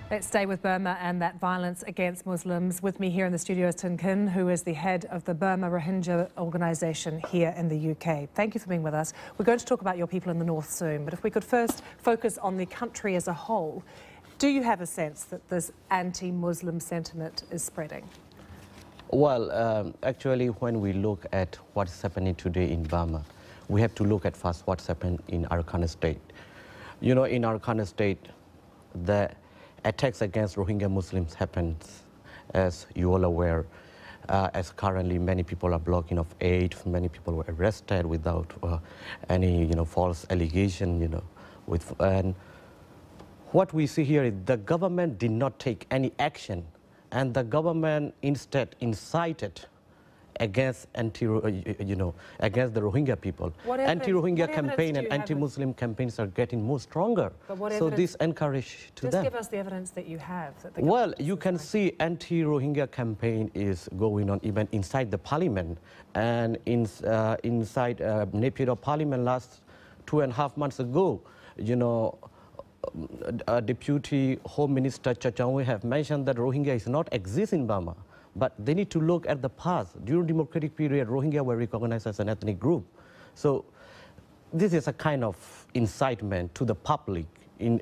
Let's stay with Burma and that violence against Muslims. With me here in the studio is Tin Kin, who is the head of the Burma Rohingya organisation here in the UK. Thank you for being with us. We're going to talk about your people in the north soon, but if we could first focus on the country as a whole, do you have a sense that this anti-Muslim sentiment is spreading? Well, actually, when we look at what's happening today in Burma, we have to look at first what's happened in Arakan state. You know, in Arakan state, the attacks against Rohingya Muslims happens, as you all aware, as currently many people are blocking of aid, many people were arrested without any, false allegation, and what we see here is the government did not take any action, and the government instead incited against against the Rohingya people. Anti-Rohingya campaign and anti-Muslim campaigns are getting more stronger. So this encourage to them. Just give us the evidence that you have. Well, you can see anti-Rohingya campaign is going on even inside the parliament, and inside Napier Parliament last 2.5 months ago, Deputy Home Minister Chachangwe have mentioned that Rohingya is not exist in Burma. But they need to look at the past. During democratic period, Rohingya were recognized as an ethnic group. So this is a kind of incitement to the public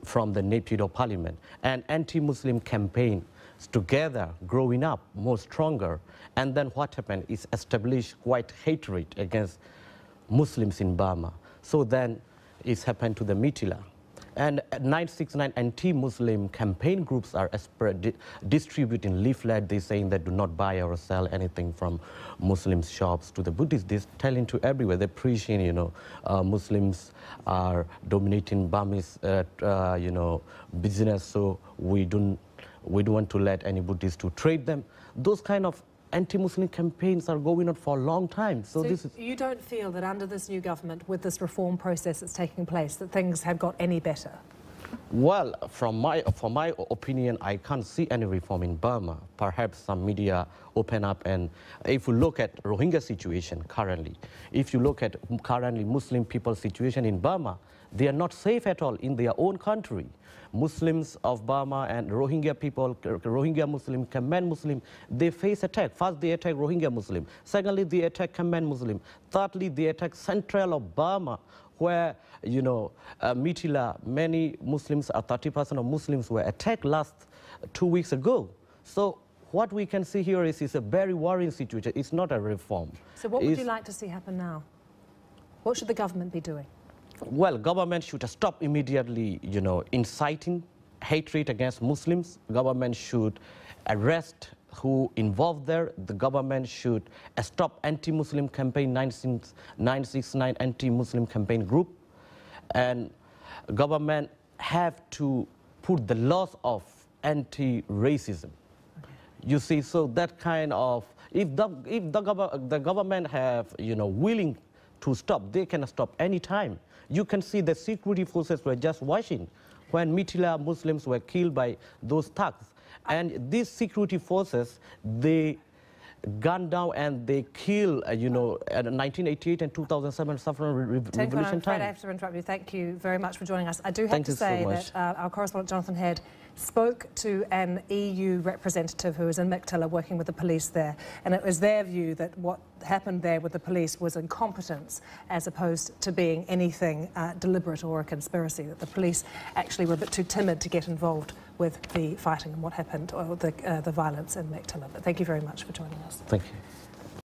from the Napier Parliament. And anti-Muslim campaign together growing up more stronger. And then what happened is established quite hatred against Muslims in Burma. So then it's happened to the Mitila. And 969 anti-Muslim campaign groups are distributing leaflets. They're saying that do not buy or sell anything from Muslim shops to the Buddhists. They're telling to everywhere. They're preaching, Muslims are dominating Burmese, business. So we don't want to let any Buddhists to trade them. Those kind of anti-Muslim campaigns are going on for a long time. So you don't feel that under this new government, with this reform process that's taking place, that things have got any better? Well, from my opinion, I can't see any reform in Burma. Perhaps some media open up, and if you look at Rohingya situation currently, if you look at currently Muslim people's situation in Burma, they are not safe at all in their own country. Muslims of Burma and Rohingya people, Rohingya Muslim, Khmer Muslim, they face attack. First, they attack Rohingya Muslim. Secondly, they attack Khmer Muslim. Thirdly, they attack central of Burma, where, Mitila, many Muslims, 30% of Muslims were attacked last 2 weeks ago. So what we can see here is a very worrying situation. It's not a reform. So what would you like to see happen now? What should the government be doing? Well, government should stop immediately, inciting hatred against Muslims. Government should arrest who involved there. The government should stop anti-Muslim campaign, 969 anti-Muslim campaign group. And government have to put the laws of anti-racism. Okay. You see, so that kind of, if the government have, willing to stop, they can stop any time. You can see the security forces were just watching when Mitila Muslims were killed by those thugs. And these security forces, they gunned down and they killed, at 1988 and 2007 saffron revolution time. I have to interrupt you. Thank you very much for joining us. I do have to say that our correspondent Jonathan Head spoke to an EU representative who was in Mektela working with the police there, and it was their view that what happened there with the police was incompetence as opposed to being anything deliberate or a conspiracy, that the police actually were a bit too timid to get involved with the fighting and what happened, or the violence in Mektela. But thank you very much for joining us. Thank you.